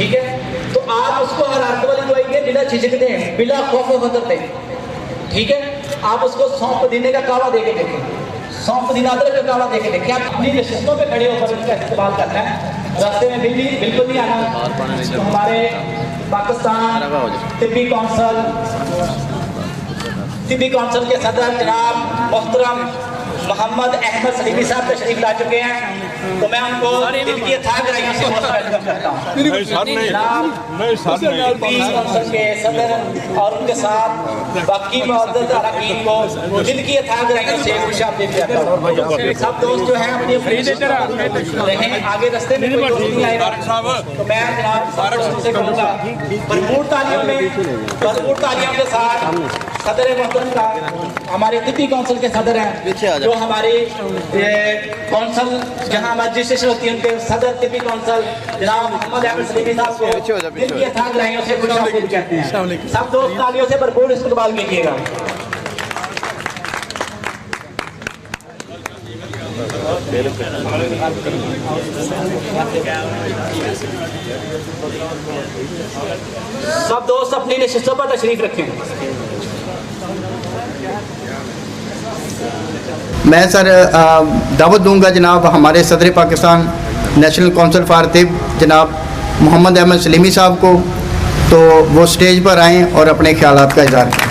ठीक है, तो आप उसको हरारत वाली दवाई बिना झिझक दें, बिना खौफ खतर दें, ठीक है। आप उसको सौंफ पुदीने का कावा दे के देखें, सौंफ पुदीना अदरक का कावा दे के देखें। आप अपनी नशिस्तों पे खड़े होकर इसका इस्तेमाल करना है, रास्ते में बिल्कुल नहीं आना। तो हमारे पाकिस्तान तिब्बी कौंसिल के सदर जनाब मोहतरम मोहम्मद अहमद सलीमी साहब तशरीफ ला चुके हैं, तो मैं उनको दिल की अथाह गहराइयों से बहुत वेलकम करता हूँ। कौंसिल के सदर और उनके साथ बाकी मौजूद अरकान को दिल की अथाह गहराइयों से खुशामदीद करता हूँ। सब दोस्त जो हैं अपनी रहें, आगे रास्ते में कोई दोस्त नहीं आएगा, तो मैं जनाब से कहूँगा भरपूर तालियों के साथ सदर मोहतरम का, हमारे तिब्बी कौंसिल के सदर हैं, जो हमारी कौंसिल जहां हमारी रजिस्ट्रेशन होती है, उनके सदर तिब्बी कौंसिल जनाब मोहम्मद अहमद सलीमी साहब को दिल की अथाह गहराइयों से खुशामदीद कहते हैं। सब दोस्त तालियों से भरपूर इस्तकबाल कीजिएगा। सब दोस्त अपनी नशिस्तों पर तशरीफ रखें। मैं सर दावत दूंगा जनाब हमारे सदर पाकिस्तान नेशनल कौंसिल फॉर तिब जनाब मोहम्मद अहमद सलीमी साहब को, तो वो स्टेज पर आएँ और अपने ख्यालात का इज़हार करें।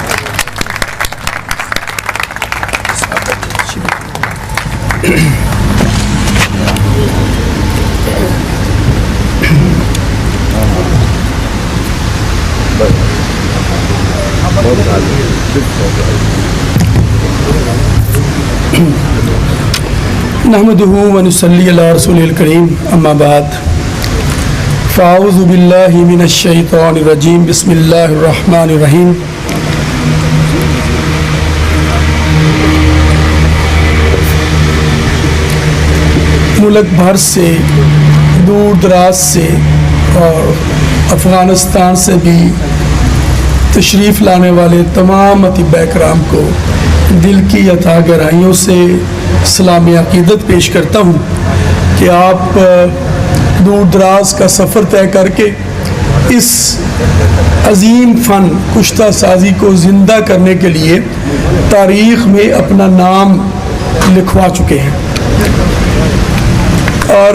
नहमदुहु व नुसल्ली अला रसूलिल करीम, अम्मा बाद, फ़ाऊज़ु बिल्लाहि मिनश शैतानिर रजीम, बिस्मिल्लाहिर रहमानिर रहीम। मुल्क भर से, दूर दराज से और अफ़गानिस्तान से भी तशरीफ़ लाने वाले तमाम अतिबा कराम को दिल की अथाह गहराइयों से सलाम अक़ीदत पेश करता हूँ कि आप दूर दराज का सफ़र तय करके इस अज़ीम फ़न कुश्ता साजी को ज़िंदा करने के लिए तारीख़ में अपना नाम लिखवा चुके हैं। और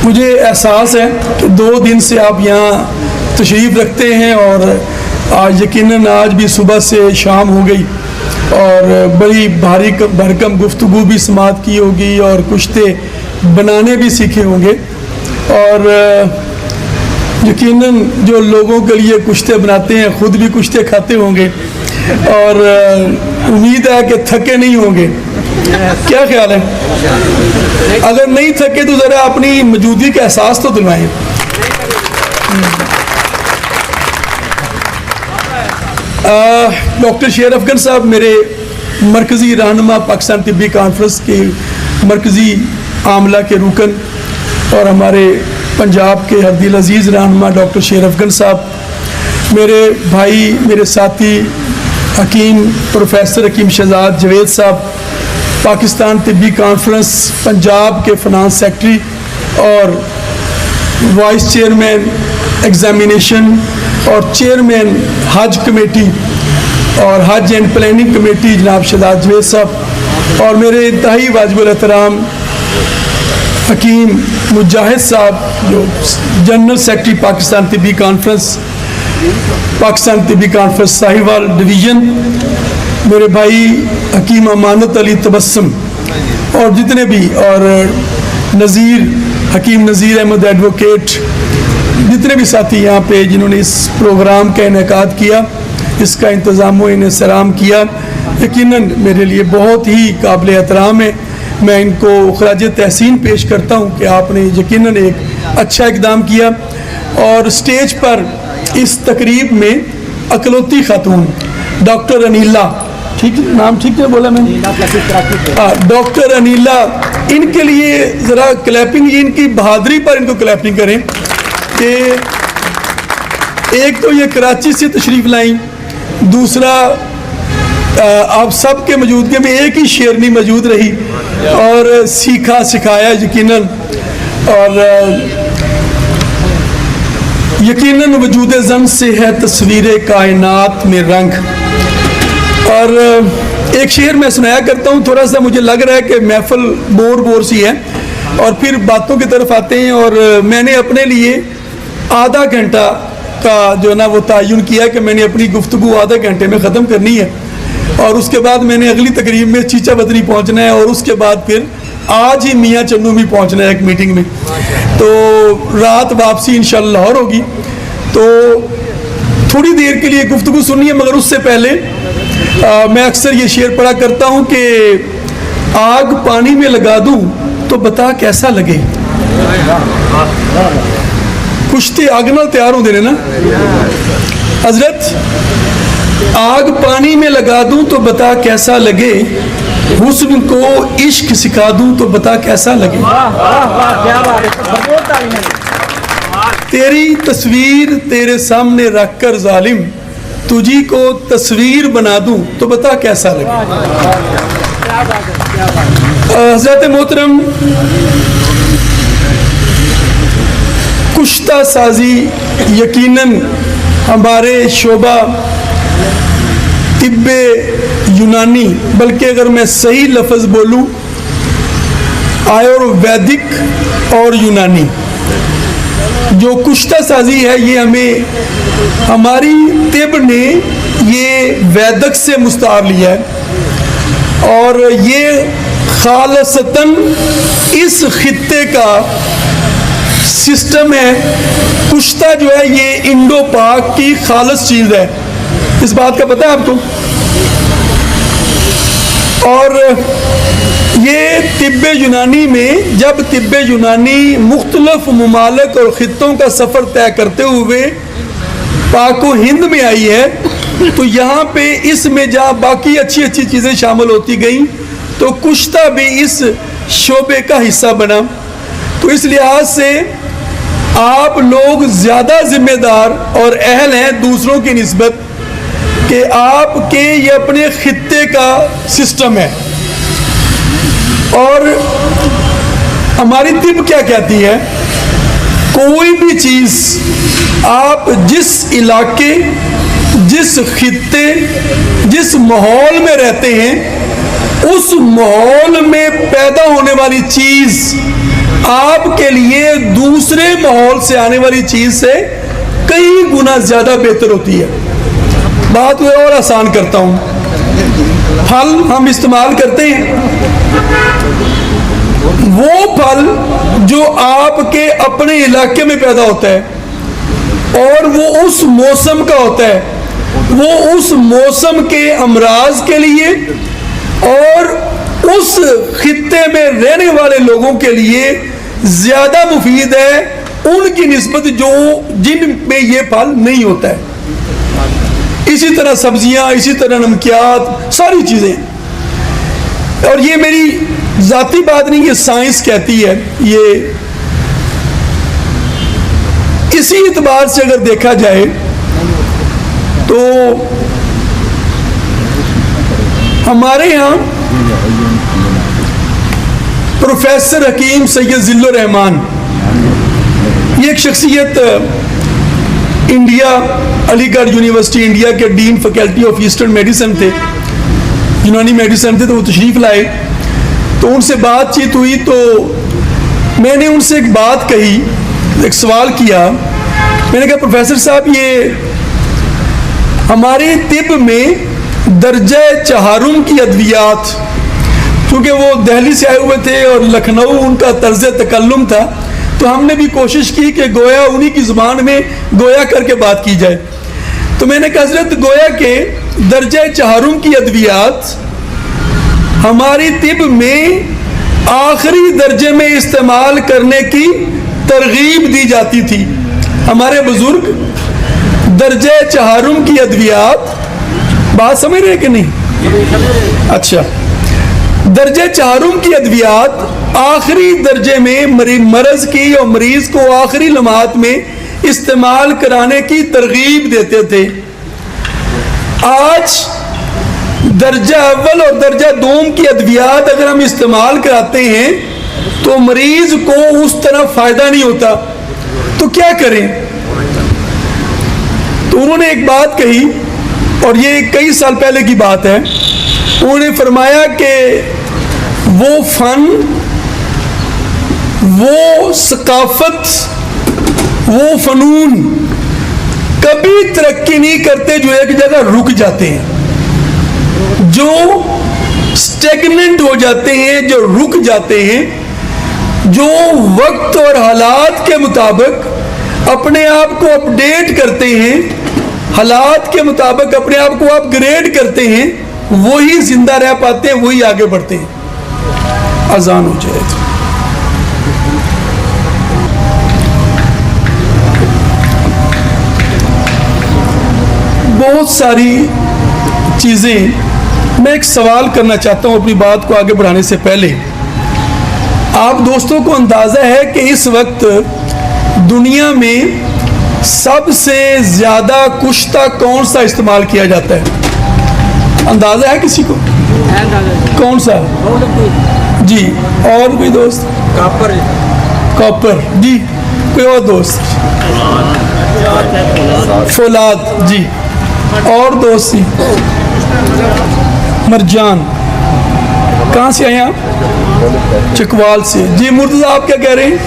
मुझे एहसास है कि 2 दिन से आप यहाँ तशरीफ़ रखते हैं और आज यकीनन आज भी सुबह से शाम हो गई और बड़ी भारी भरकम गुफ्तगू भी समात की होगी और कुश्ते बनाने भी सीखे होंगे, और यकीनन जो लोगों के लिए कुश्ते बनाते हैं खुद भी कुश्ते खाते होंगे, और उम्मीद है कि थके नहीं होंगे। क्या ख्याल है? अगर नहीं थके तो ज़रा अपनी मौजूदगी का एहसास तो दिलवाएं। डॉक्टर शेर अफगन साहब मेरे मरकज़ी रहनुमा पाकिस्तान तिब्बी कॉन्फ्रेंस के मरकज़ी आमला के रुकन, और हमारे पंजाब के हरदिल अजीज़ रहनुमा डॉक्टर शेर अफगन साहब, मेरे भाई मेरे साथी हकीम प्रोफेसर हकीम शहजाद जवेद साहब, पाकिस्तान तिब्बी कॉन्फ्रेंस पंजाब के फ़ाइनेंस सेक्रेटरी और वाइस चेयरमैन एग्ज़ामिनेशन और चेयरमैन हज कमेटी और हज एंड प्लानिंग कमेटी जनाब शहजाद जवेद साहब, और मेरे इंतहाई वाजिबुल एहतराम हकीम मुजाहिद साहब जो general secretary Pakistan Tibbi conference Sahiwal division, मेरे भाई हकीम अमानत अली तबस्सुम और जितने भी, और नज़ीर हकीम नज़ीर अहमद एडवोकेट, जितने भी साथी यहाँ पे जिन्होंने इस प्रोग्राम का इनेकाद किया, इसका इंतज़ाम व इंतज़ाम किया, यकीनन मेरे लिए बहुत ही काबिल एहतराम है। मैं इनको ख़राज तहसीन पेश करता हूँ कि आपने यकीनन एक अच्छा इक़दाम किया। और स्टेज पर इस तकरीब में अकलौती खातून डॉक्टर अनीला, ठीक नाम ठीक है बोला मैंने, डॉक्टर अनीला, इनके लिए ज़रा क्लैपिंग, इनकी बहादुरी पर इनको क्लैपिंग करें कि एक तो ये कराची से तशरीफ़ लाई, दूसरा आप सब के मौजूदगी में एक ही शेरनी मौजूद रही और सीखा सिखाया यकीनन। और यकीनन वजूद ज़न से है तस्वीर कायनात में रंग। और एक शेर मैं सुनाया करता हूँ, थोड़ा सा मुझे लग रहा है कि महफिल बोर सी है और फिर बातों की तरफ आते हैं। और मैंने अपने लिए आधा घंटा का जो है ना वो तयन किया कि मैंने अपनी गुफ्तगू आधे घंटे में ख़त्म करनी है और उसके बाद मैंने अगली तकरीब में चीचा बदरी पहुँचना है और उसके बाद फिर आज ही मियाँ चन्नू में पहुँचना है एक मीटिंग में। तो रात वापसी इंशाअल्लाह लाहौर होगी, तो थोड़ी देर के लिए गुफ्तगू सुनिए। मगर उससे पहले मैं अक्सर ये शेर पढ़ा करता हूँ कि आग पानी में लगा दूँ तो बता कैसा लगे। कुश्ती आग नाल तैयार होंदे ने ना हजरत, आग पानी में लगा दूं तो बता कैसा लगे, हुस्न को इश्क सिखा दूं तो बता कैसा लगे। तेरी तस्वीर तेरे सामने रखकर जालिम, तुझी को तस्वीर बना दूं तो बता कैसा लगे। हजरत मोहतरम, कुश्ता साजी यकीनन हमारे शोबा तिब्बे यूनानी, बल्कि अगर मैं सही लफ्ज़ बोलूँ आयुर्वेदिक और यूनानी, जो कुश्ता साजी है ये हमें हमारी तिब ने ये वैदक से मुस्तार लिया है और ये खालसतन इस खित्ते का सिस्टम है। कुश्ता जो है ये इंडो पाक की खालस चीज़ है, इस बात का पता है आपको। और ये तिब्बे यूनानी में, जब तिब्बे यूनानी मुख्तलिफ ममालिक और ख़ित्तों का सफ़र तय करते हुए पाको हिंद में आई है, तो यहाँ पे इसमें जहाँ बाकी अच्छी अच्छी चीज़ें शामिल होती गई तो कुश्ता भी इस शोबे का हिस्सा बना। तो इस लिहाज से आप लोग ज़्यादा जिम्मेदार और अहल हैं दूसरों की निस्बत कि आपके ये अपने खित्ते का सिस्टम है। और हमारी तिब क्या कहती है, कोई भी चीज़ आप जिस इलाके, जिस खित्ते, जिस माहौल में रहते हैं, उस माहौल में पैदा होने वाली चीज़ आपके लिए दूसरे माहौल से आने वाली चीज़ से कई गुना ज़्यादा बेहतर होती है। बात मैं और आसान करता हूँ, फल हम इस्तेमाल करते हैं, वो फल जो आपके अपने इलाके में पैदा होता है और वो उस मौसम का होता है, वो उस मौसम के अमराज के लिए और उस खित्ते में रहने वाले लोगों के लिए ज़्यादा मुफीद है उनकी निस्बत जो जिन में ये फल नहीं होता है। इसी तरह सब्जियां, इसी तरह नमकियात, सारी चीज़ें। और ये मेरी ज़ाती बात नहीं, ये साइंस कहती है। ये इसी इतबार से अगर देखा जाए तो हमारे यहाँ प्रोफेसर हकीम सैयद जिल्लुर रहमान, ये एक शख्सियत इंडिया, अलीगढ़ यूनिवर्सिटी इंडिया के dean faculty of eastern medicine थे, यूनानी मेडिसिन थे, तो वो तशरीफ़ लाए। तो उनसे बातचीत हुई तो मैंने उनसे एक बात कही, एक सवाल किया। मैंने कहा प्रोफेसर साहब, ये हमारे तिब में दर्जा चहारुम की अद्वियात, क्योंकि वो दिल्ली से आए हुए थे और लखनऊ उनका तर्ज तकल्लुम था, तो हमने भी कोशिश की कि गोया उन्हीं की ज़ुबान में गोया करके बात की जाए। तो मैंने कहा हज़रत, गोया के दर्जा चहारुम की अद्वियात हमारी तिब में आखिरी दर्जे में इस्तेमाल करने की तरगीब दी जाती थी। हमारे बुजुर्ग दर्जा चहारुम की अद्वियात, बात समझ रहे कि नहीं? अच्छा, दर्जे चहारुम की अद्वियात आखिरी दर्जे में मर्ज की और मरीज को आखिरी लम्हात में इस्तेमाल कराने की तरगीब देते थे। आज दर्जा अव्वल और दर्जा दोम की अद्वियात अगर हम इस्तेमाल कराते हैं तो मरीज को उस तरह फायदा नहीं होता, तो क्या करें? तो उन्होंने एक बात कही, और ये कई साल पहले की बात है। उन्होंने फरमाया कि वो फन, वो सकाफत, वो फनून कभी तरक्की नहीं करते जो एक जगह रुक जाते हैं, जो स्टेगनेंट हो जाते हैं, जो रुक जाते हैं, जो वक्त और हालात के मुताबिक अपने आप को अपडेट करते हैं, हालात के मुताबिक अपने आप को अपग्रेड करते हैं, वही जिंदा रह पाते हैं, वही आगे बढ़ते हैं। अजान हो जाए तो बहुत सारी चीज़ें। मैं एक सवाल करना चाहता हूँ अपनी बात को आगे बढ़ाने से पहले। आप दोस्तों को अंदाज़ा है कि इस वक्त दुनिया में सबसे ज़्यादा कुश्ता कौन सा इस्तेमाल किया जाता है? अंदाज़ा है किसी को? कौन सा? जी, और कोई दोस्त? कॉपर जी, कोई और दोस्त? फौलाद जी, और दोस्त जी? मरजान। कहाँ से आए आप? चकवाल से जी। मुर्तज़ा आप क्या कह रहे हैं?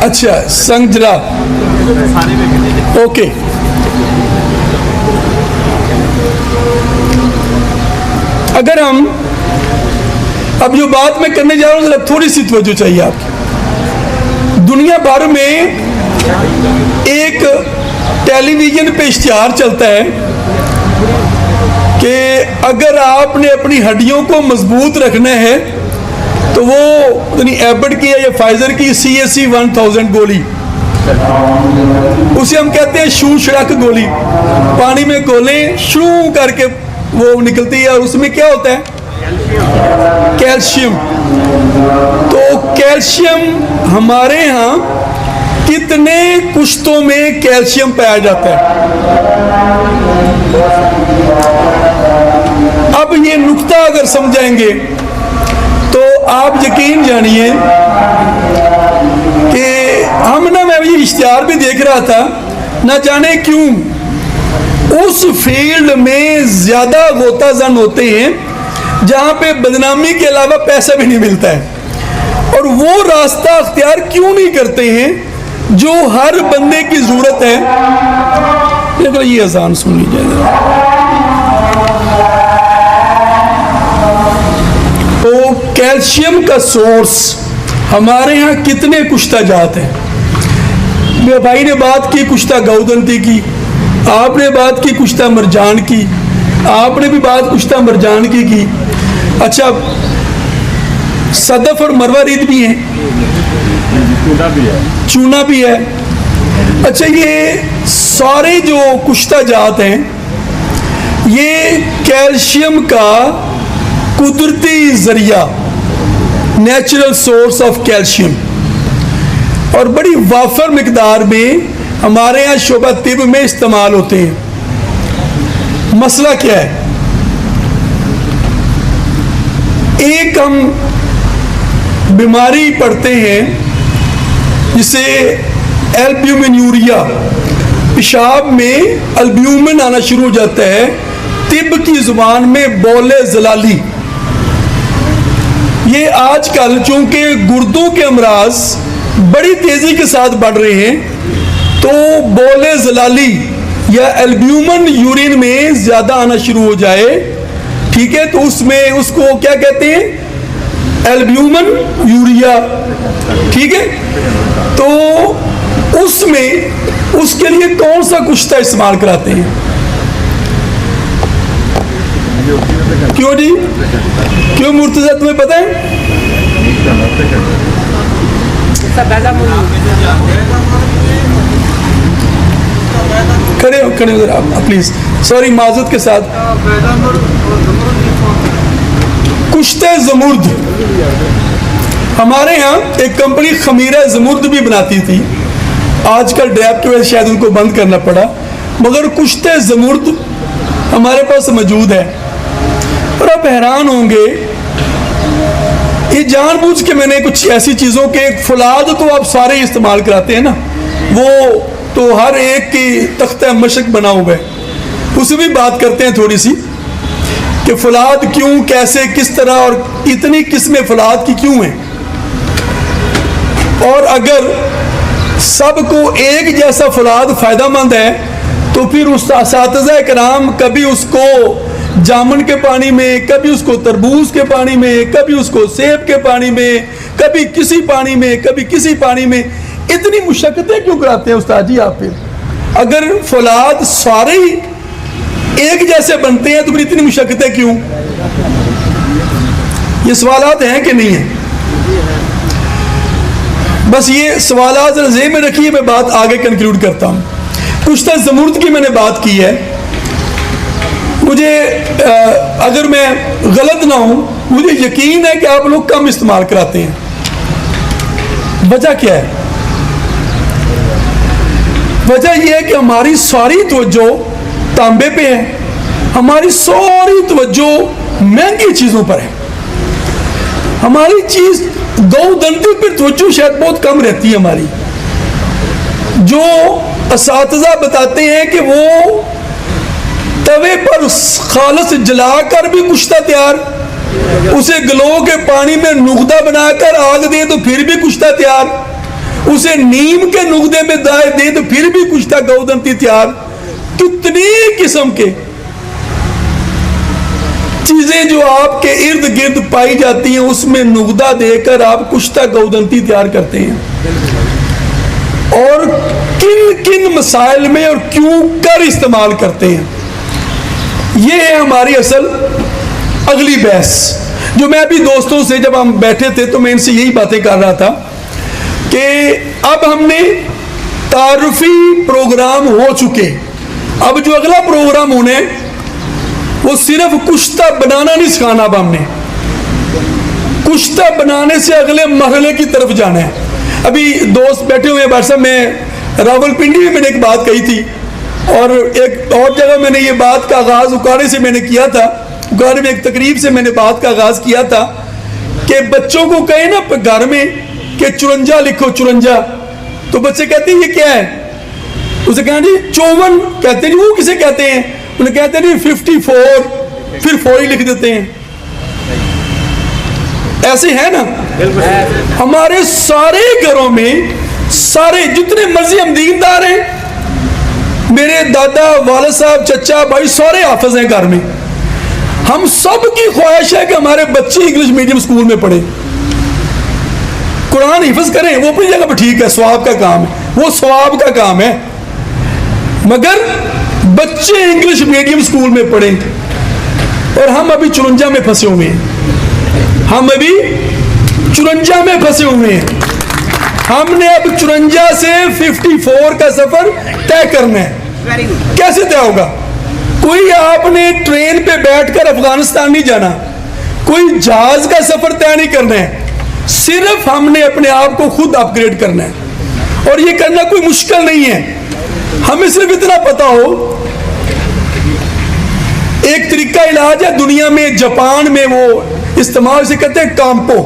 अच्छा, संगजरा। ओके, अगर हम अब जो बात मैं करने जा रहा हूँ जरा थोड़ी सी तवज्जो चाहिए आपकी। दुनिया भर में एक टेलीविजन पे इश्तिहार चलता है कि अगर आपने अपनी हड्डियों को मजबूत रखना है तो वो यानी एबड की या फाइजर की CAC 1000 गोली, उसे हम कहते हैं शू शड़क गोली। पानी में गोलें शू करके वो निकलती है, और उसमें क्या होता है? कैल्शियम। तो कैल्शियम हमारे यहाँ कितने कुश्तों में कैल्शियम पाया जाता है? अब ये नुक्ता अगर समझाएंगे तो आप यकीन जानिए कि मैं ये इश्तिहार भी देख रहा था, ना जाने क्यों उस फील्ड में ज्यादा गोताजन होते हैं जहां पे बदनामी के अलावा पैसा भी नहीं मिलता है, और वो रास्ता अख्तियार क्यों नहीं करते हैं जो हर बंदे की जरूरत है। देखो ये अजान सुन लीजिए। तो कैल्शियम का सोर्स हमारे यहाँ कितने कुश्ता जात हैं? मेरे भाई ने बात की कुश्ता गौदंती की, आपने बात की कुश्ता मरजान की, आपने भी बात कुश्ता मरजान की। अच्छा, सदफ और मरवारीद भी हैं, चूना भी है। अच्छा, ये सारे जो कुश्ता जात हैं ये कैल्शियम का कुदरती जरिया, नेचुरल सोर्स ऑफ कैल्शियम, और बड़ी वाफर मिकदार में हमारे यहाँ शोबा तिब में इस्तेमाल होते हैं। मसला क्या है? एक हम बीमारी पढ़ते हैं जिसे एल्ब्यूमिनूरिया, पेशाब में अल्ब्यूमिन आना शुरू हो जाता है, तिब की जुबान में बोले जलाली। ये आजकल चूंकि गुर्दों के अमराज बड़ी तेजी के साथ बढ़ रहे हैं, तो बोले जलाली या एल्ब्यूमिन यूरिन में ज्यादा आना शुरू हो जाए, ठीक है, तो उसमें उसको क्या कहते हैं? एल्ब्यूमिन यूरिया, ठीक है। तो उसमें उसके लिए कौन सा कुश्ता इस्तेमाल कराते हैं? क्यों जी? क्यों मुर्तज़ा, तुम्हें पता है? खड़े उधर आप प्लीज, सॉरी, माजूद के साथ। कुश्ते ज़मुर्द हमारे यहाँ एक कंपनी खमीरा ज़मुर्द भी बनाती थी, आजकल ड्रैप की वजह से शायद उनको बंद करना पड़ा, मगर कुश्ते ज़मुर्द हमारे पास मौजूद है। और आप हैरान होंगे, ये जानबूझ के मैंने कुछ ऐसी चीज़ों के, फौलाद तो आप सारे इस्तेमाल कराते हैं ना, वो तो हर एक की तख्ता मशक बना हुआ है, उसे भी बात करते हैं थोड़ी सी कि फौलाद क्यों, कैसे, किस तरह, और इतनी किस्में फौलाद की क्यों हैं। और अगर सबको एक जैसा फौलाद फ़ायदामंद है तो फिर उस असातिज़ा कराम कभी उसको जामुन के पानी में, कभी उसको तरबूज के पानी में, कभी उसको सेब के पानी में, कभी किसी पानी में, कभी किसी पानी में, इतनी मुशक्क़तें क्यों कराते हैं उस्ताद जी आप? फिर अगर फौलाद सारे ही एक जैसे बनते हैं तो फिर इतनी मुशक्क़तें क्यों? ये सवालात हैं कि नहीं है? बस ये सवालात ज़ेहन में रखिए, मैं बात आगे कंक्लूड करता हूँ। कुश्ता ज़मुर्द की मैंने बात की है, मुझे अगर मैं गलत ना हूँ, मुझे यकीन है कि आप लोग कम इस्तेमाल कराते हैं। वजह क्या है? वजह यह है कि हमारी सारी तवज्जो तांबे पे है, हमारी सारी तवज्जो महंगी चीज़ों पर है, हमारी चीज़ गौदंती पर तवज्जो शायद बहुत कम रहती है हमारी। जो असातिज़ा बताते हैं कि वो तवे पर खालस जलाकर भी कुश्ता तैयार, उसे गलो के पानी में नुगदा बनाकर आग दे तो फिर भी कुश्ता तैयार, उसे नीम के नुगदे में दाए दे तो फिर भी कुश्ता गौदंती तैयार। कितनी किस्म के चीजें जो आपके इर्द गिर्द पाई जाती हैं, उसमें नुगदा देकर आप कुश्ता गौदंती तैयार करते हैं। और किन किन मसाइल में और क्यों कर इस्तेमाल करते हैं, ये है हमारी असल अगली बहस। जो मैं अभी दोस्तों से जब हम बैठे थे तो मैं इनसे यही बातें कर रहा था कि अब हमने तारुफी प्रोग्राम हो चुके, अब जो अगला प्रोग्राम होने वो सिर्फ कुश्ता बनाना नहीं सिखाना, अब हमने कुश्ता बनाने से अगले मरहले की तरफ जाना है। अभी दोस्त बैठे हुए हैं भाई साहब, मैं रावलपिंडी में मैंने एक बात कही थी और एक और जगह मैंने ये बात का आगाज़ उकाड़े से मैंने किया था, उकाड़े में एक तकरीब से मैंने बात का आगाज़ किया था कि बच्चों को कहे ना घर में कि 54 लिखो 54, तो बच्चे कहते हैं ये क्या है, उसे कहना जी 54 कहते हैं, वो किसे कहते हैं, उन्हें कहते हैं 54, फिर 4 ही लिख देते हैं। ऐसे है ना, हमारे सारे घरों में सारे जितने मर्जी हम दीनदार हैं, मेरे दादा, वालिद साहब, चचा, भाई सारे हाफिज हैं घर में, हम सब की ख्वाहिश है कि हमारे बच्चे इंग्लिश मीडियम स्कूल में पढ़े, कुरान हिफ्ज करें। वो अपनी जगह पर ठीक है, सवाब का काम है, वो सवाब का काम है, मगर बच्चे इंग्लिश मीडियम स्कूल में पढ़े और हम अभी 54 में फंसे हुए हैं, हम अभी 54 में फंसे हुए हैं। हमने अब 54 से 54 का सफर तय करना है। कैसे तय होगा? कोई आपने ट्रेन पे बैठकर अफगानिस्तान नहीं जाना, कोई जहाज का सफर तय नहीं करना है, सिर्फ हमने अपने आप को खुद अपग्रेड करना है। और ये करना कोई मुश्किल नहीं है, हमें सिर्फ इतना पता हो, एक तरीका इलाज है दुनिया में, जापान में वो इस्तेमाल से कहते हैं काम्पो,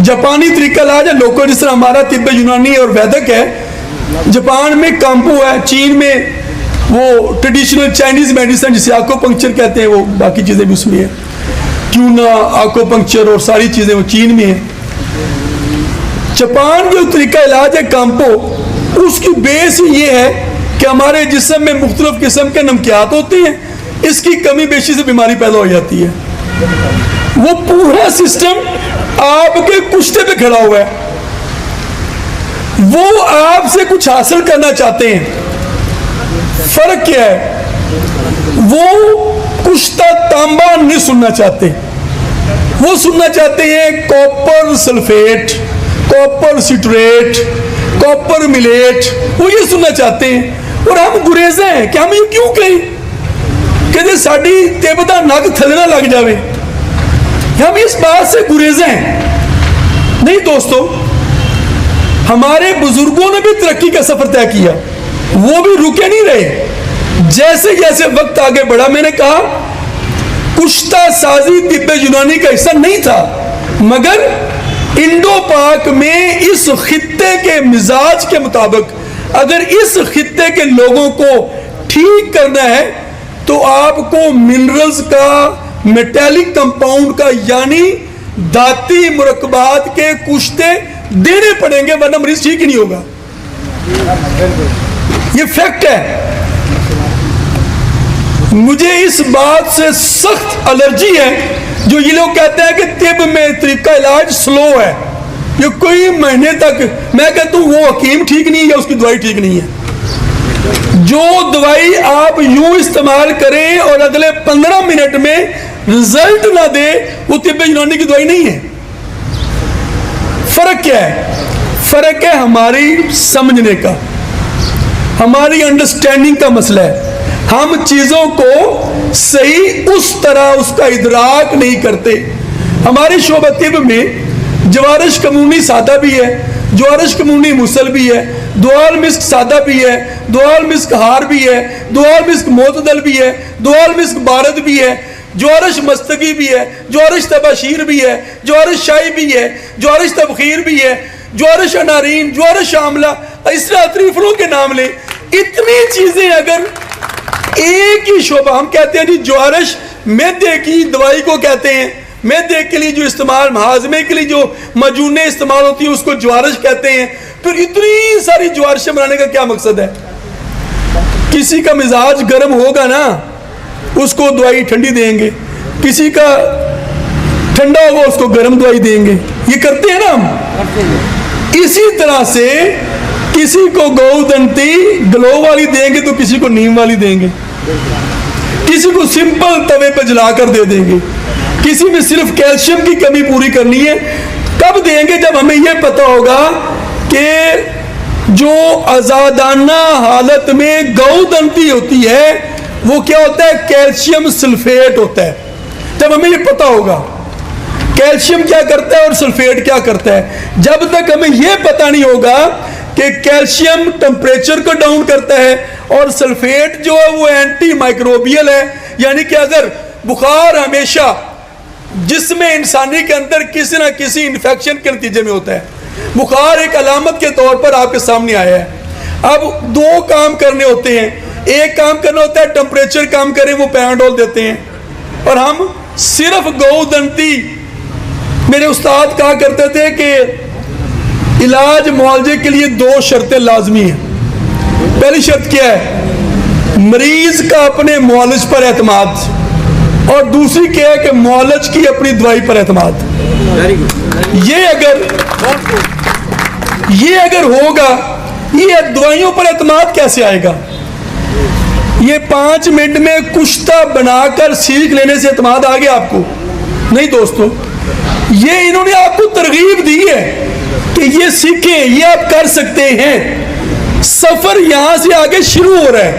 जापानी तरीका इलाज है लोको, जिस तरह हमारा तिब्बत यूनानी और वैदिक है, जापान में काम्पो है, चीन में वो ट्रेडिशनल चाइनीज मेडिसिन जिसे आकोपंक्चर कहते हैं, वो बाकी चीजें भी उसमें है, क्यूना, आकोपंक्चर और सारी चीजें वो चीन में है। जापान जो तरीका इलाज है काम्पो, उसकी बेस ये है कि हमारे जिस्म में मुख्तलिफ किस्म के नमकियात होते हैं, इसकी कमी बेशी से बीमारी पैदा हो जाती है। वो पूरा सिस्टम आपके कुश्ते पे खड़ा हुआ है, वो आपसे कुछ हासिल करना चाहते हैं। फर्क क्या है? वो कुश्ता तांबा नहीं सुनना चाहते, वो सुनना चाहते हैं copper sulphate, copper citrate, copper millet, वो ये सुनना चाहते हैं। और हम गुरेजे हैं कि हम ये क्यों कहें, कहते साड़ी तेबदा नग थले ना लग जावे, हम इस बात से गुरेजे हैं। नहीं दोस्तों, हमारे बुजुर्गों ने भी तरक्की का सफर तय किया, वो भी रुके नहीं रहे। जैसे जैसे वक्त आगे बढ़ा, मैंने कहा कुश्ता साजी तिब्बे यूनानी का हिस्सा नहीं था, मगर इंडो पाक में इस खित्ते के मिजाज के मुताबिक अगर इस खित्ते के लोगों को ठीक करना है तो आपको मिनरल्स का, मेटेलिक कंपाउंड का, यानी धाती मुरक्कबात के कुश्ते देने पड़ेंगे, वरना मरीज ठीक ही नहीं होगा। ये फैक्ट है। मुझे इस बात से सख्त एलर्जी है जो ये लोग कहते हैं कि तिब में तरीका इलाज स्लो है, ये कोई महीने तक। मैं कहता हूं वो हकीम ठीक नहीं है या उसकी दवाई ठीक नहीं है। जो दवाई आप यूं इस्तेमाल करें और अगले 15 मिनट में रिजल्ट ना दे, वो तिब यूनानी की दवाई नहीं है। फर्क क्या है? फर्क है हमारी समझने का, हमारी अंडरस्टैंडिंग का मसला है। हम चीजों को सही उस तरह उसका इदराक नहीं करते। हमारे शोबा तिब में जवारिश कमूनी सादा भी है, जवारिश कमूनी मुसल भी है, दुआल मिस्क सादा भी है, दुआल मिस्क हार भी है, दुआल मिस्क मोतदल भी है, दुआल मिस्क बारद भी है, जवारिश मस्तगी भी है, जवारिश तबाशीर भी है, जवारिश शाही भी है, जवारिश तबखीर भी है, जवारिश अनारीन, जवारिश आमला, इस तरह तरीफलों के नाम ले। इतनी चीजें अगर एक ही शोबा, हम कहते हैं जी जवारिश मैदे की दवाई को कहते हैं, मैदे के लिए जो इस्तेमाल, हाजमे के लिए जो मजूने इस्तेमाल होती है उसको जवारिश कहते हैं। फिर इतनी सारी जवारिशें बनाने का क्या मकसद है? किसी का मिजाज गर्म होगा ना, उसको दवाई ठंडी देंगे, किसी का ठंडा होगा उसको गर्म दवाई देंगे। ये करते हैं ना हम। इसी तरह से किसी को गौदंती ग्लो वाली देंगे तो किसी को नीम वाली देंगे, किसी को सिंपल तवे पे जलाकर दे देंगे, किसी में सिर्फ कैल्शियम की कमी पूरी करनी है। कब देंगे? जब हमें यह पता होगा कि जो आजादाना हालत में गौदंती होती है वो क्या होता है? कैल्शियम सल्फेट होता है। जब हमें यह पता होगा कैल्शियम क्या करता है और सल्फेट क्या करता है, जब तक हमें यह पता नहीं होगा कि कैल्शियम टेम्परेचर को डाउन करता है और सल्फेट जो है वो एंटी माइक्रोबियल है, यानी कि अगर बुखार हमेशा जिसमें इंसानी के अंदर किसी ना किसी इन्फेक्शन के नतीजे में होता है, बुखार एक अलामत के तौर पर आपके सामने आया है। अब दो काम करने होते हैं, एक काम करना होता है टेम्परेचर कम करें, वो पैराडोल देते हैं, और हम सिर्फ गौदंती, मेरे उस्ताद कहा करते थे कि इलाज मुआवजे के लिए दो शर्तें लाजमी हैं। पहली शर्त क्या है? मरीज का अपने मुआलिज पर एतमाद, और दूसरी क्या है कि मुआलिज की अपनी दवाई पर एतमाद। ये अगर होगा, ये दवाइयों पर एतमाद कैसे आएगा? ये 5 मिनट में कुश्ता बनाकर सीख लेने से एतमाद आ गया आपको? नहीं दोस्तों, ये इन्होंने आपको तरगीब दी है कि ये सीखें, ये आप कर सकते हैं। सफर यहां से आगे शुरू हो रहा है,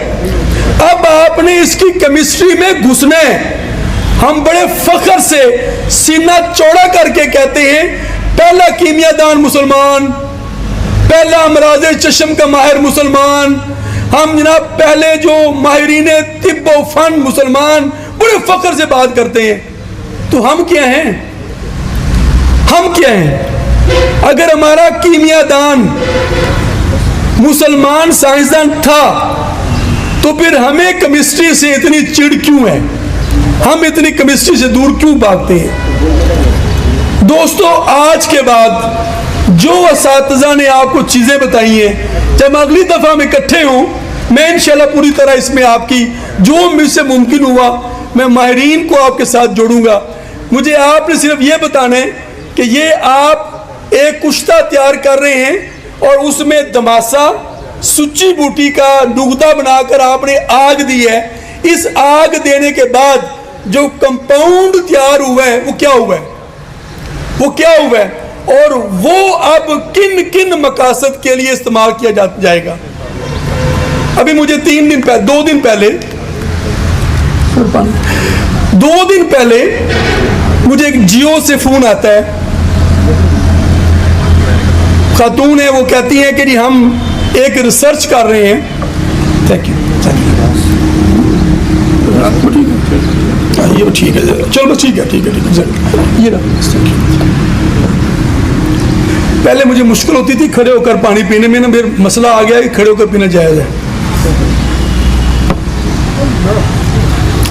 अब आपने इसकी केमिस्ट्री में घुसना है। हम बड़े फख्र से सीना चौड़ा करके कहते हैं पहला कीमियादान मुसलमान, पहला अमराज चश्म का माहिर मुसलमान, हम जनाब पहले जो माहिरीन तिब्ब व फन मुसलमान, बड़े फख्र से बात करते हैं। तो हम क्या हैं? हम क्या हैं? अगर हमारा कीमियादान मुसलमान साइंसदान था तो फिर हमें केमिस्ट्री से इतनी चिढ़ क्यों है? हम इतनी केमिस्ट्री से दूर क्यों भागते हैं? दोस्तों, आज के बाद जो असातिज़ा ने आपको चीज़ें बताई हैं, जब अगली दफ़ा हम इकट्ठे हों, मैं इंशाल्लाह पूरी तरह इसमें आपकी जो मुझसे मुमकिन हुआ मैं माहिरीन को आपके साथ जोड़ूंगा। मुझे आपने सिर्फ ये बताना है कि ये आप एक कुश्ता तैयार कर रहे हैं और उसमें दमासा सुच्ची बूटी का नुगदा बनाकर आपने आग दी है। इस आग देने के बाद जो कंपाउंड तैयार हुआ है वो क्या हुआ है? वो क्या हुआ है? और वो अब किन किन मकासद के लिए इस्तेमाल किया जाएगा? अभी मुझे 2 दिन पहले मुझे एक जियो से फोन आता है, खातून है, वो कहती है कि जी हम एक रिसर्च कर रहे हैं। Thank you. ये ठीक है, चलो बस ठीक है ये ना। पहले मुझे मुश्किल होती थी खड़े होकर पानी पीने में ना, फिर मसला आ गया कि खड़े होकर पीना जायज़ है।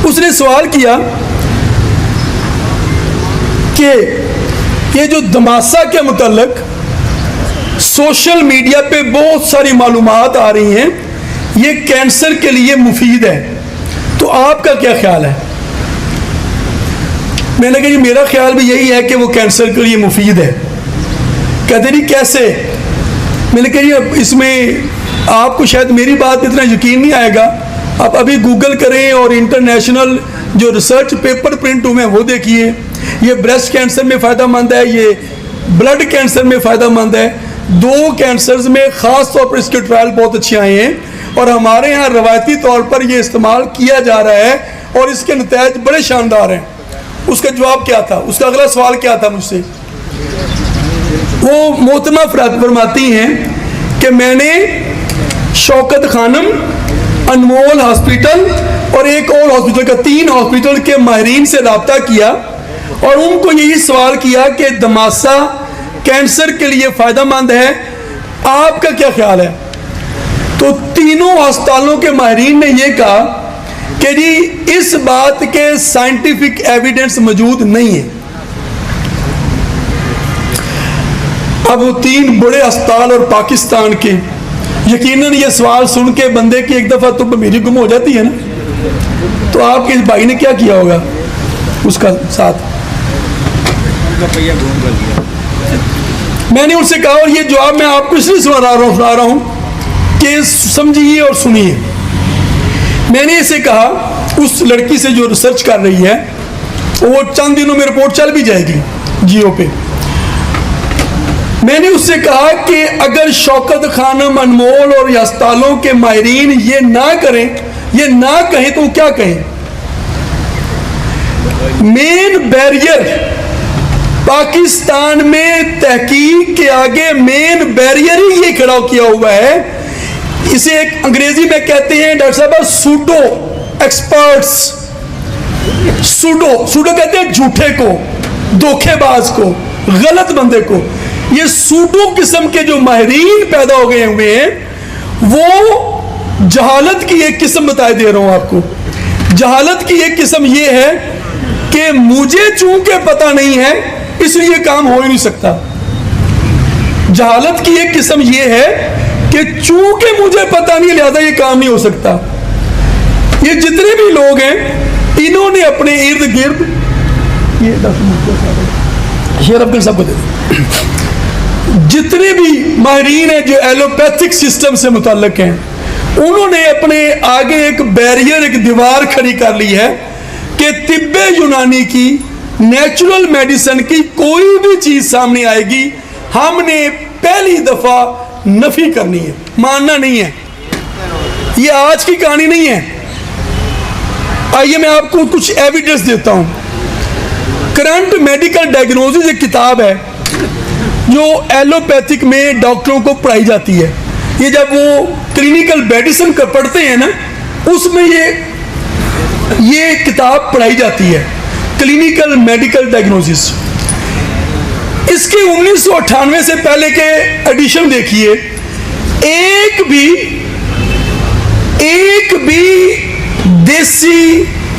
उसने सवाल किया कि ये जो दमासा के मुतल्लक सोशल मीडिया पे बहुत सारी मालूमात आ रही हैं, ये कैंसर के लिए मुफीद है, तो आपका क्या ख्याल है? मैंने कहा जी मेरा ख्याल भी यही है कि वो कैंसर के लिए मुफीद है। कहते नहीं कैसे? मैंने कहा जी इसमें आपको शायद मेरी बात इतना यकीन नहीं आएगा, आप अभी गूगल करें और इंटरनेशनल जो रिसर्च पेपर प्रिंट हुए हैं वो देखिए। ये ब्रेस्ट कैंसर में फ़ायदेमंद है, ये ब्लड कैंसर में फ़ायदेमंद है। 2 कैंसर्स में ख़ास तौर पर इसके ट्रायल बहुत अच्छे आए हैं और हमारे यहाँ रवायती तौर पर ये इस्तेमाल किया जा रहा है और इसके नतीजे बड़े शानदार हैं। उसका जवाब क्या था? उसका अगला सवाल क्या था मुझसे? वो मोहतरमा फरमाती हैं कि मैंने शौकत खानम, अनमोल हॉस्पिटल और एक और हॉस्पिटल का 3 हॉस्पिटल के माहिरीन से रब्ता किया और उनको यही सवाल किया कि दमासा कैंसर के लिए फ़ायदेमंद है, आपका क्या ख्याल है? तो तीनों अस्पतालों के माहिरीन ने यह कहा कि जी इस बात के साइंटिफिक एविडेंस मौजूद नहीं है। अब वो 3 बड़े अस्पताल और पाकिस्तान के, यकीनन ये सवाल सुन के बंदे की एक दफ़ा तो मेरी गुम हो जाती है ना। तो आपके इस भाई ने क्या किया होगा उसका साथ? मैंने उनसे कहा, और ये जवाब मैं आपको इसलिए सुना रहा हूँ कि समझिए और सुनिए। मैंने इसे कहा उस लड़की से जो रिसर्च कर रही है, वो चंद दिनों में रिपोर्ट चल भी जाएगी जियो पे। मैंने उससे कहा कि अगर शौकत खानम, अनमोल और अस्पतालों के माहिरीन ये ना करें, ये ना कहें तो क्या कहें? मेन बैरियर पाकिस्तान में तहकीक के आगे मेन बैरियर ही ये खड़ा किया हुआ है। इसे एक अंग्रेजी में कहते हैं डॉक्टर साहब सूडो एक्सपर्ट्स। सूडो कहते हैं झूठे को, धोखेबाज को, गलत बंदे को। ये सूडो किस्म के जो माहिरीन पैदा हो गए हुए हैं, वो जहालत की एक किस्म बताए दे रहा हूं आपको। जहालत की एक किस्म ये है कि मुझे चूंकि पता नहीं है इसलिए काम हो ही नहीं सकता। जहालत की एक किस्म ये है कि चूंकि मुझे पता नहीं लिहाजा ये काम नहीं हो सकता। ये जितने भी लोग हैं इन्होंने अपने इर्द गिर्द, ये शेर अब्दुल साहब को दे, जितने भी माहिरीन हैं जो एलोपैथिक सिस्टम से मुताल्लिक हैं, उन्होंने अपने आगे एक बैरियर, एक दीवार खड़ी कर ली है कि तिब्बे यूनानी की, नेचुरल मेडिसिन की कोई भी चीज सामने आएगी हमने पहली दफा नफी करनी है, मानना नहीं है। ये आज की कहानी नहीं है। आइए मैं आपको कुछ एविडेंस देता हूं। करंट मेडिकल डायग्नोसिस एक किताब है जो एलोपैथिक में डॉक्टरों को पढ़ाई जाती है। ये जब वो क्लिनिकल मेडिसिन का पढ़ते हैं ना, उसमें ये किताब पढ़ाई जाती है, क्लिनिकल मेडिकल डायग्नोसिस। इसके 1998 से पहले के एडिशन देखिए, एक भी देसी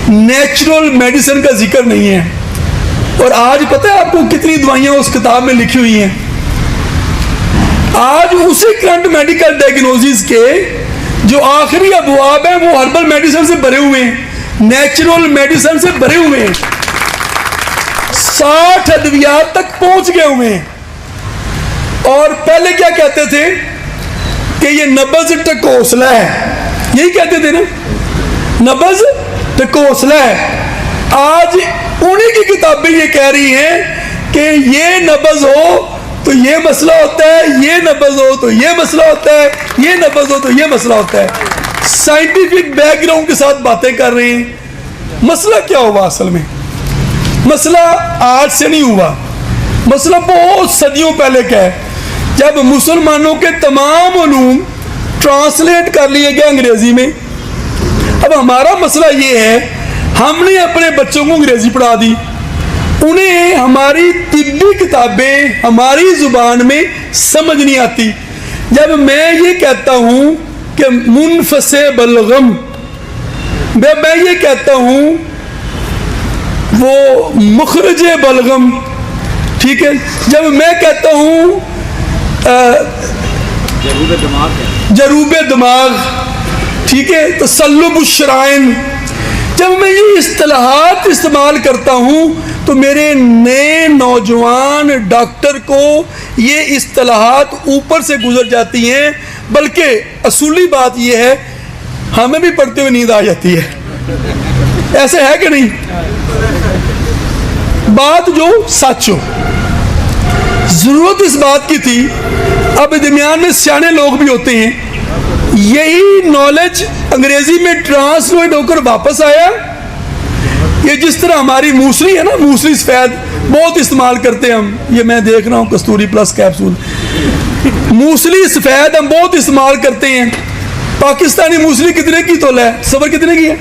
नेचुरल मेडिसिन का जिक्र नहीं है। और आज पता है आपको कितनी दवाइयां उस किताब में लिखी हुई हैं? आज उसी करंट मेडिकल डायग्नोसिस के जो आखिरी अबवाब हैं वो हर्बल मेडिसिन से भरे हुए हैं, नेचुरल मेडिसिन से भरे हुए हैं। 60 अद्वियात तक पहुंच गए हुए हैं। और पहले क्या कहते थे कि ये नब्ज टकोसला है, यही कहते थे ना, नब्ज टकोसला है। आज उन्हीं की किताबें ये कह रही हैं कि ये नब्ज हो तो ये मसला होता है, ये नब्ज हो तो ये मसला होता है, ये नब्ज हो तो ये मसला होता है। साइंटिफिक बैकग्राउंड के साथ बातें कर रहे हैं। मसला क्या हुआ असल में? मसला आज से नहीं हुआ, मसला बहुत सदियों पहले का है, जब मुसलमानों के तमाम उलूम ट्रांसलेट कर लिए गए अंग्रेजी में। अब हमारा मसला ये है, हमने अपने बच्चों को अंग्रेजी पढ़ा दी, उन्हें हमारी तिब्बी किताबें हमारी जुबान में समझ नहीं आती। जब मैं ये कहता हूं कि मुनफसे बलगम, मैं ये कहता हूं वो मुखरजे बलगम, ठीक है, जब मैं कहता हूं जरूबे दिमाग, ठीक है, तसल्लुब शराइन, जब मैं ये इस्तिलाहात इस्तेमाल करता हूं तो मेरे नए नौजवान डॉक्टर को ये इस्तिलाहात ऊपर से गुजर जाती हैं, बल्कि असूली बात ये है हमें भी पढ़ते हुए नींद आ जाती है। ऐसे है कि नहीं? बात जो सच हो, जरूरत इस बात की थी, अब दरमियान में सियाने लोग भी होते हैं, यही नॉलेज अंग्रेजी में ट्रांसलेट होकर वापस आया। ये जिस तरह हमारी मूसली है ना, मूसली सफेद बहुत इस्तेमाल करते हैं हम, ये मैं देख रहा हूँ कस्तूरी प्लस कैप्सूल, मूसली सफेद हम बहुत इस्तेमाल करते हैं। पाकिस्तानी मूसली कितने की तोला है? सबर कितने की है?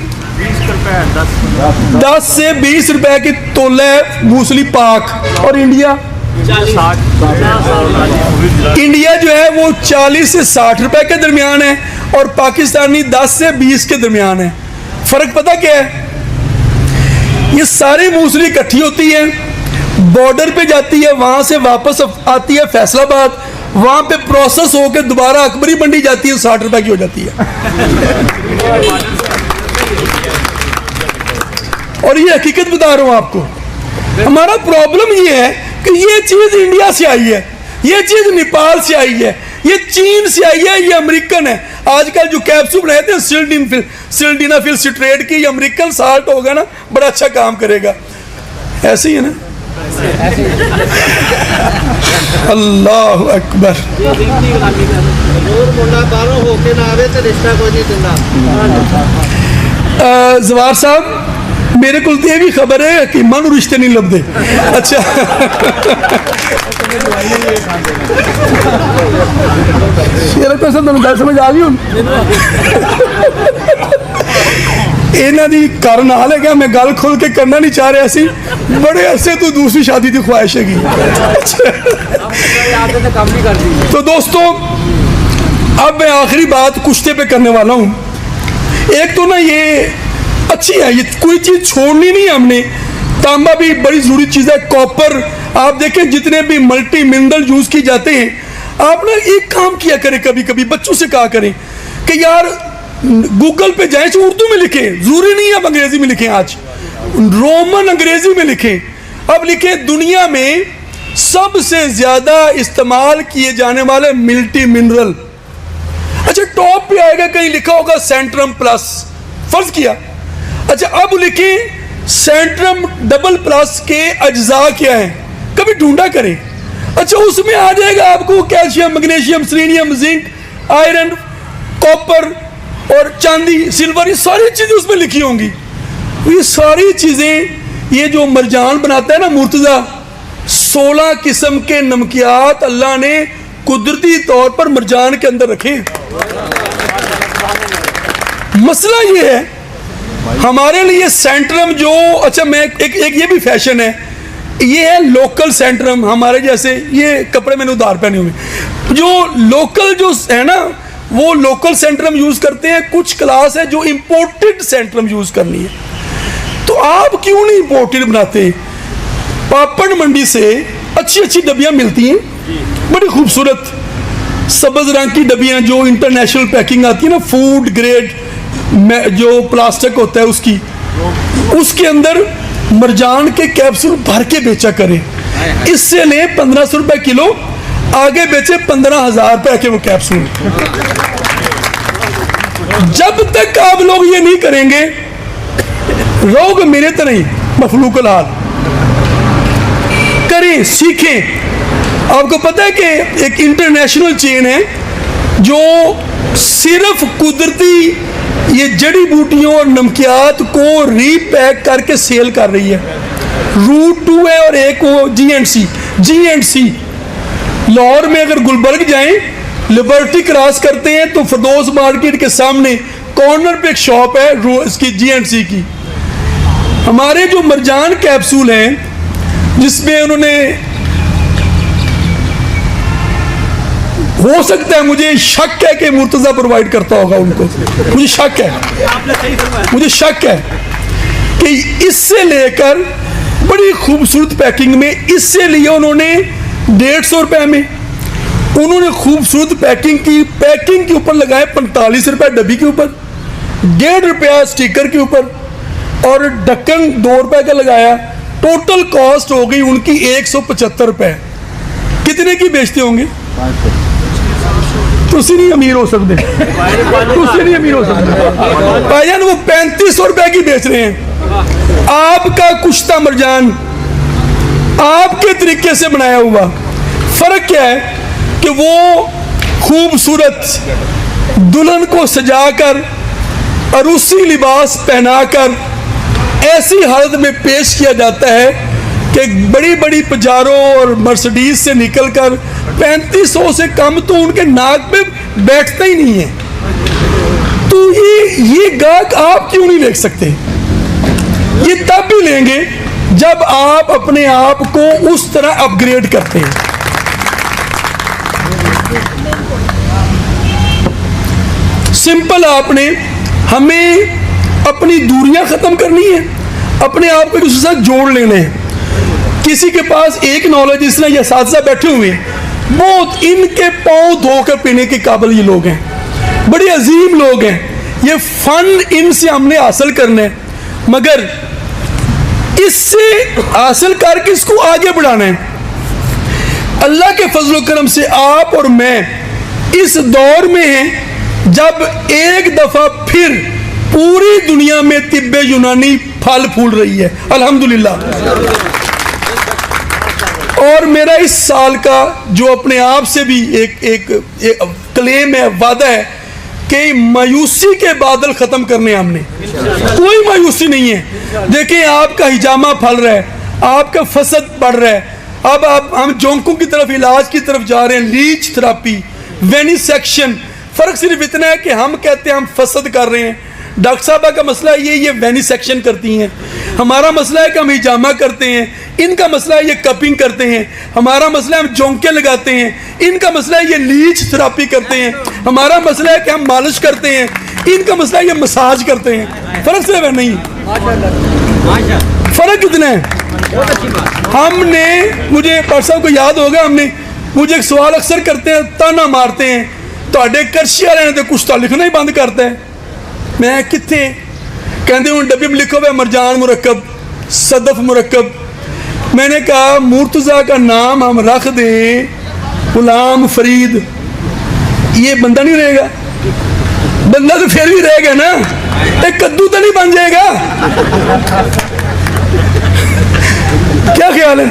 10 से 20 रुपए की तोला है मूसली पाक। और इंडिया जो है वो 40 से 60 रुपए के दरमियान है, और पाकिस्तानी 10 से 20 के दरमियान है। फर्क पता क्या है? ये सारी मूसली इकट्ठी होती है, बॉर्डर पे जाती है, वहां से वापस आती है फैसलाबाद, वहां पे प्रोसेस होकर दोबारा अकबरी मंडी जाती है, 60 रुपए की हो जाती है। और ये हकीकत बता रहा हूं आपको। हमारा प्रॉब्लम ये है कि ये चीज इंडिया से आई है, ये चीज नेपाल से आई है, ये चीन से आई है, ये अमेरिकन है। आजकल जो कैप्सूल बनाए थे सिल्डेनाफिल सिट्रेट की, ये अमेरिकन साल्ट होगा ना, बड़ा अच्छा काम करेगा। ऐसे ही है ना? अल्लाह अकबर। जवार साहब, मेरे को तो ये भी खबर है कि मन रिश्ते नहीं लभदे। अच्छा गल समझ आ गई हूँ? इन्हों की कारण हाल है क्या, मैं गल खोल के करना नहीं चाह रहा सी, बड़े अरसे तो दूसरी शादी की ख्वाहिश हैगी। तो दोस्तों, अब मैं आखिरी बात कुश्ते पे करने वाला हूँ। एक तो ना ये अच्छी है, ये कोई चीज छोड़नी नहीं हमने। तांबा भी बड़ी जरूरी चीज है, कॉपर, आप देखें जितने भी मल्टी मिनरल यूज की जाते हैं, आप ना एक काम किया करें, कभी कभी बच्चों से कहा करें कि यार गूगल पे जाएं, उर्दू में लिखें, जरूरी नहीं है अब अंग्रेजी में लिखें, आज रोमन अंग्रेजी में लिखें, अब लिखें दुनिया में सबसे ज्यादा इस्तेमाल किए जाने वाले मल्टी मिनरल। अच्छा, टॉप पे आएगा, कहीं लिखा होगा सेंट्रम प्लस, फर्ज किया। अच्छा, अब लिखें सेंट्रम डबल प्लस के अज्जा क्या हैं, कभी ढूंढा करें। अच्छा, उसमें आ जाएगा आपको calcium, magnesium, selenium, zinc, iron, copper और चांदी, सिल्वर, ये सारी चीजें उसमें लिखी होंगी। ये सारी चीजें, ये जो मरजान बनाता है ना मुर्तजा, 16 किस्म के नमकियात अल्लाह ने कुदरती तौर पर मरजान के अंदर रखे। मसला ये है हमारे लिए सेंट्रम जो, अच्छा मैं एक ये भी फैशन है, ये है लोकल सेंट्रम। हमारे जैसे ये कपड़े मैंने उधार पहने हुए, जो लोकल जो है ना, वो लोकल सेंट्रम यूज करते हैं। कुछ क्लास है जो इंपोर्टेड सेंट्रम यूज करनी है, तो आप क्यों नहीं इंपोर्टेड बनाते? पापड़ मंडी से अच्छी अच्छी डब्बियां मिलती हैं, बड़ी खूबसूरत सब्ज रंग की डब्बियां, जो इंटरनेशनल पैकिंग आती है ना, फूड ग्रेड जो प्लास्टिक होता है उसके अंदर मरजान के कैप्सूल भर के बेचा करें। इससे ले 1500 रुपए किलो, आगे बेचे 15,000 रुपए के वो कैप्सूल। जब तक आप लोग ये नहीं करेंगे, रोग मेरे तो नहीं, मखलूकुल हाल करें, सीखें। आपको पता है कि एक इंटरनेशनल चेन है जो सिर्फ कुदरती ये जड़ी बूटियों और नमकियात को रीपैक करके सेल कर रही है। रूट 2 है और एक वो जी&सी। लाहौर में अगर गुलबर्ग जाएं, लिबर्टी क्रॉस करते हैं तो फरदौस मार्केट के सामने कॉर्नर पे एक शॉप है इसकी जी&सी की। हमारे जो मरजान कैप्सूल हैं, जिसमें उन्होंने, हो सकता है, मुझे शक है कि मुर्तज़ा प्रोवाइड करता होगा उनको, मुझे शक है कि इससे लेकर बड़ी खूबसूरत पैकिंग में, इससे लिए उन्होंने 150 रुपए में, उन्होंने खूबसूरत पैकिंग के ऊपर लगाए 45 रुपए डब्बी के ऊपर, 1.5 रुपया स्टिकर के ऊपर, और ढक्कन 2 रुपए का लगाया। टोटल कॉस्ट हो गई उनकी 175 रुपए। कितने की बेचते होंगे? तुसी नहीं अमीर हो सकते, भाईजान वो 3500 रुपए की बेच रहे हैं। आपका कुश्ता मरजान आपके तरीके से बनाया हुआ। फर्क क्या है कि वो खूबसूरत दुल्हन को सजाकर और उसी लिबास पहनाकर ऐसी हालत में पेश किया जाता है कि बड़ी बड़ी पजारो और मर्सिडीज से निकलकर 3500 से कम तो उनके नाक पे बैठता ही नहीं है। तो ये गाहक आप क्यों नहीं देख सकते? ये तब भी लेंगे जब आप अपने आप को उस तरह अपग्रेड करते हैं। सिंपल, आपने हमें अपनी दूरियां खत्म करनी है, अपने आप को दूसरे साथ जोड़ लेने हैं। किसी के पास एक नॉलेज, इसलिए ये साथी बैठे हुए हैं, बहुत इनके पांव धोकर पीने के काबिल ये लोग हैं, बड़े अजीम लोग हैं। ये फन इनसे हमने हासिल करना है, मगर इससे हासिल करके इसको आगे बढ़ाना है। अल्लाह के फजल करम से आप और मैं इस दौर में हैं जब एक दफा फिर पूरी दुनिया में तिब्बे यूनानी फल फूल रही है, अल्हम्दुलिल्लाह। और मेरा इस साल का जो अपने आप से भी एक क्लेम है, वादा है कि मायूसी के बादल खत्म करने हमने, कोई मायूसी नहीं है। देखिए, आपका हिजामा फल रहा है, आपका फसद बढ़ रहा है। अब हम जोंकों की तरफ, इलाज की तरफ जा रहे हैं, लीच थेरेपी, वेनिसेक्शन। फर्क सिर्फ इतना है कि हम कहते हैं हम फसद कर रहे हैं, डॉक्टर साहबा का मसला ये वेनिसेक्शन करती हैं। हमारा मसला है कि हम हिजामा करते हैं, इनका मसला है ये कपिंग करते हैं। हमारा मसला है हम जोंके लगाते हैं, इनका मसला है ये लीच थेरेपी करते हैं। हमारा मसला है कि हम मालिश करते हैं, इनका मसला है ये मसाज करते हैं। फर्क सिर्फ है, नहीं फर्क कितना है। हमने, मुझे परसों को याद होगा, हमने मुझे एक सवाल अक्सर करते हैं, ताना मारते हैं, तो करशी वाले ने तो कुश्ता लिखना ही बंद करता है। मैं कितने कहते हूँ डब्बे में लिखो हुआ मरजान मुरक्कब, सदफ मुरक्कब। मैंने कहा मुर्तज़ा का नाम हम रख दें गुलाम फरीद, ये बंदा नहीं रहेगा? बंदा तो फिर भी रहेगा ना, एक कद्दू तो नहीं बन जाएगा। क्या ख्याल है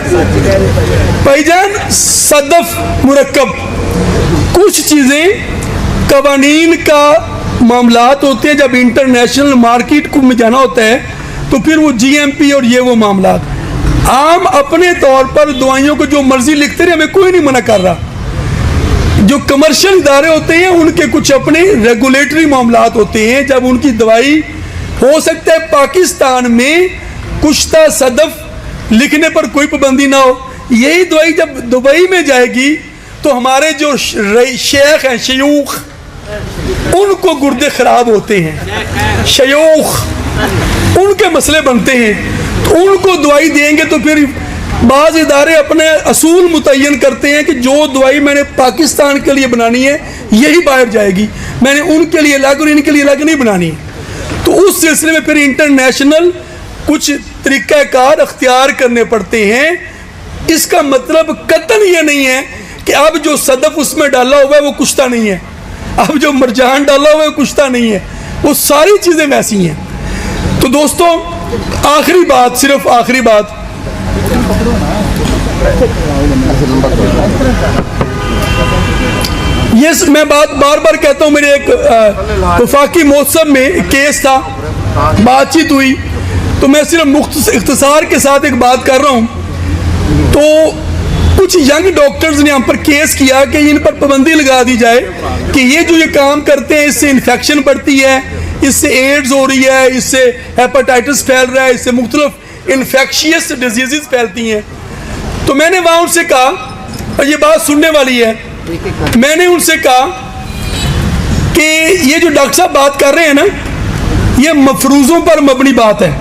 भाईजान? सदफ मुरक्कब, कुछ चीजें कवानीन का मामलात होते हैं, जब इंटरनेशनल मार्केट को में जाना होता है तो फिर वो जीएमपी और ये वो मामलात। आम अपने तौर पर दवाइयों को जो मर्जी लिखते रहे, हमें कोई नहीं मना कर रहा। जो कमर्शियल इदारे होते हैं उनके कुछ अपने रेगुलेटरी मामलात होते हैं। जब उनकी दवाई, हो सकता है पाकिस्तान में कुश्ता सदफ लिखने पर कोई पाबंदी ना हो, यही दवाई जब दुबई में जाएगी तो हमारे जो शेख हैं, शयूख, उनको गुर्दे खराब होते हैं, शयूख, उनके मसले बनते हैं, तो उनको दवाई देंगे तो फिर बाज़ इदारे अपने असूल मुतय्यन करते हैं कि जो दवाई मैंने पाकिस्तान के लिए बनानी है यही बाहर जाएगी, मैंने उनके लिए अलग और इनके लिए अलग नहीं बनानी। तो उस सिलसिले में फिर इंटरनेशनल कुछ तरीक़ाकार अख्तियार करने पड़ते हैं। इसका मतलब कतन ये नहीं है कि अब जो सदफ उसमें डाला हुआ है वो कुश्ता नहीं है, अब जो मरजान डाला हुआ है वो कुश्ता नहीं है, वो सारी चीज़ें वैसी हैं। तो दोस्तों, आखिरी बात, सिर्फ आखिरी बात, ये मैं बात बार बार कहता हूँ। मेरे एक वफाकी मौसम में केस था, बातचीत हुई, तो मैं सिर्फ इख्तिसार के साथ एक बात कर रहा हूँ। तो कुछ यंग डॉक्टर्स ने हम पर केस किया कि इन पर पाबंदी लगा दी जाए कि ये जो ये काम करते हैं इससे इन्फेक्शन बढ़ती है, इससे एड्स हो रही है, इससे हेपेटाइटिस फैल रहा है, इससे मुख्तलिफ इन्फेक्शियस डिजीज़ फैलती हैं। तो मैंने वहाँ उनसे कहा, और ये बात सुनने वाली है, मैंने उनसे कहा कि ये जो डॉक्टर साहब बात कर रहे हैं ना, ये मफरूज़ों पर मबनी बात है,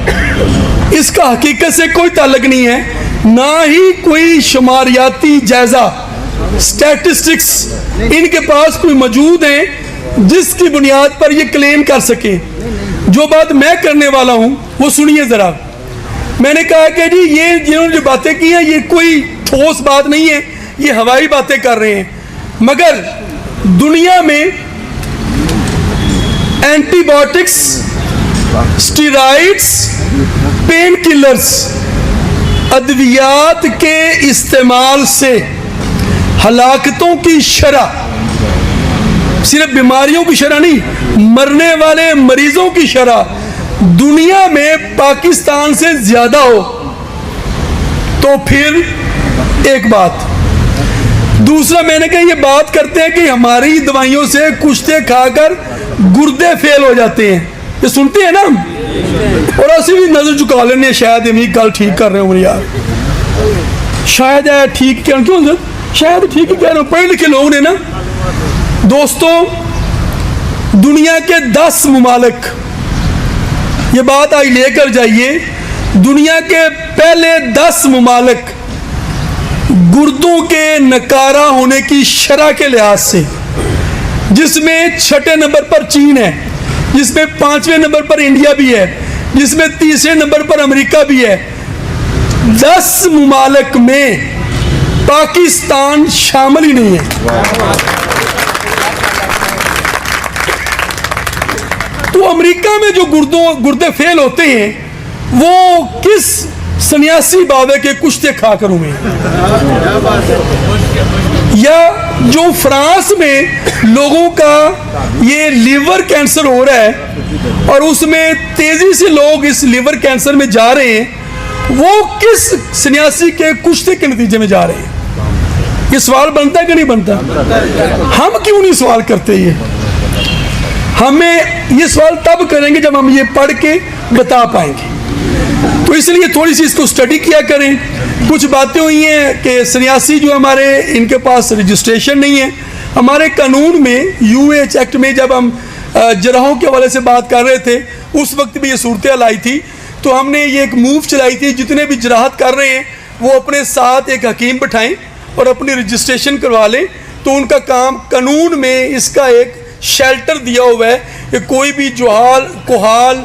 इसका हकीकत से कोई ताल्लुक नहीं है, ना ही कोई शुमारियाती जायज़ा स्टैटिस्टिक्स इनके पास कोई मौजूद हैं जिसकी बुनियाद पर ये क्लेम कर सके। जो बात मैं करने वाला हूँ वो सुनिए ज़रा। मैंने कहा कि जी ये जिन्होंने जो बातें की हैं ये कोई ठोस बात नहीं है, ये हवाई बातें कर रहे हैं, मगर दुनिया में एंटीबायोटिक्स, स्टीरॉइड्स, पेन किलर्स, अद्वियात के इस्तेमाल से हलाकतों की शरह, सिर्फ बीमारियों की शरह नहीं, मरने वाले मरीजों की शरह दुनिया में पाकिस्तान से ज्यादा हो तो फिर एक बात। दूसरा, मैंने कहा ये बात करते हैं कि हमारी दवाइयों से कुश्ते खाकर गुर्दे फेल हो जाते हैं, ये सुनते हैं ना हम, और ऐसे भी नजर झुका लेने शायद हम गल ठीक कर रहे हो यार, शायद है ठीक क्यों शायद ठीक ही कह रहे हो, पढ़े लिखे लोग ने ना। दोस्तों, दुनिया के 10 मुमालिक, ये बात आज लेकर जाइए, दुनिया के पहले 10 मुमालिक गुर्दों के नकारा होने की शरह के लिहाज से, जिसमें 6ठे नंबर पर चीन है, जिसमें 5वें नंबर पर इंडिया भी है, जिसमें 3रे नंबर पर अमेरिका भी है, 10 मुमालिक में पाकिस्तान शामिल ही नहीं है। तो अमेरिका में जो गुर्दे फेल होते हैं वो किस सन्यासी बाबे के कुश्ते खाकर हुए, या जो फ्रांस में लोगों का ये लीवर कैंसर हो रहा है और उसमें तेजी से लोग इस लीवर कैंसर में जा रहे हैं, वो किस सन्यासी के कुश्ते के नतीजे में जा रहे हैं? ये सवाल बनता है कि नहीं बनता? हम क्यों नहीं सवाल करते? ये हमें ये सवाल तब करेंगे जब हम ये पढ़ के बता पाएंगे। तो इसलिए थोड़ी सी इसको स्टडी किया करें। कुछ बातें हुई हैं कि सन्यासी जो हमारे, इनके पास रजिस्ट्रेशन नहीं है। हमारे कानून में, यूएच एक्ट में, जब हम जराहों के हवाले से बात कर रहे थे उस वक्त भी ये सूरत आई थी, तो हमने ये एक मूव चलाई थी, जितने भी जराहत कर रहे हैं वो अपने साथ एक हकीम बिठाएं और अपनी रजिस्ट्रेशन करवा लें। तो उनका काम, कानून में इसका एक शेल्टर दिया हुआ है कि कोई भी जुहाल, कुहाल,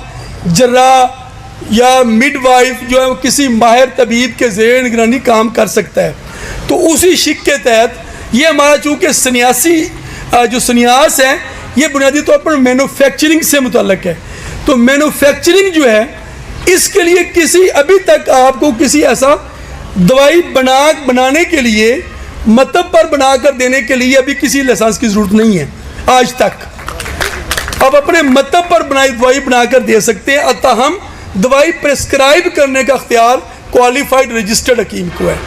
जर्रा या मिडवाइफ जो है किसी माहिर तबीब के ज़ेर निगरानी काम कर सकता है। तो उसी शिक के तहत ये हमारा, चूँकि सन्यासी जो सन्यास है ये बुनियादी तौर पर मैन्युफैक्चरिंग से मुतल्लक है, तो मैन्युफैक्चरिंग जो है इसके लिए किसी, अभी तक आपको किसी ऐसा दवाई बनाने के लिए, मतलब पर बनाकर देने के लिए अभी किसी लाइसेंस की ज़रूरत नहीं है आज तक। अब अपने मतलब पर बनाई दवाई बनाकर दे सकते हैं, अतः हम दवाई प्रेस्क्राइब करने का अख्तियार क्वालिफाइड रजिस्टर्ड हकीम को है।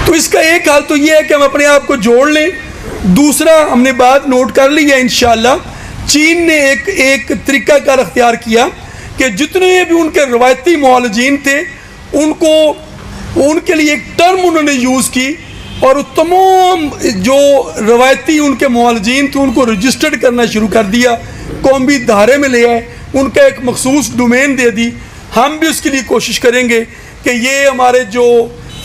तो इसका एक हाल तो ये है कि हम अपने आप को जोड़ लें। दूसरा, हमने बात नोट कर ली है, इंशाअल्लाह चीन ने एक तरीक़ाकार अख्तियार किया कि जितने भी उनके रवायती मुआलजीन थे उनके लिए एक टर्म उन्होंने यूज़ की, और तमाम जो रवायती उनके मुआलजीन थे उनको रजिस्टर्ड करना शुरू कर दिया, कौमी धारे में ले आए, उनका एक मखसूस डोमेन दे दी। हम भी उसके लिए कोशिश करेंगे कि ये हमारे जो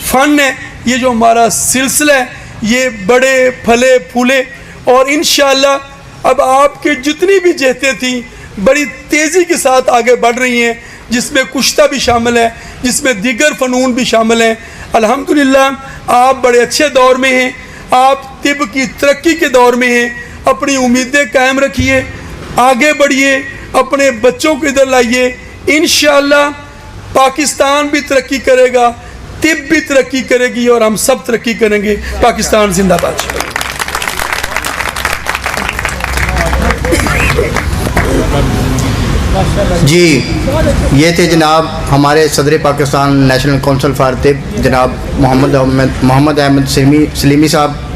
फ़न है, ये जो हमारा सिलसिला है, ये बड़े फले फूले, और इंशाअल्लाह अब आपके जितनी भी जहतें थी बड़ी तेज़ी के साथ आगे बढ़ रही हैं, जिसमें कुश्ता भी शामिल है, जिसमें दीगर फ़नून भी शामिल हैं। अल्हम्दुलिल्लाह आप बड़े अच्छे दौर में हैं, आप तिब की तरक्की के दौर में हैं। अपनी उम्मीदें कायम रखिए, आगे बढ़िए, अपने बच्चों को इधर लाइए। इंशाअल्लाह पाकिस्तान भी तरक्की करेगा, तिब भी तरक्की करेगी, और हम सब तरक्की करेंगे। पाकिस्तान जिंदाबाद। जी, ये थे जनाब हमारे सदर पाकिस्तान नेशनल कौंसिल फॉर तिब जनाब मोहम्मद अहमद सलीमी साहब।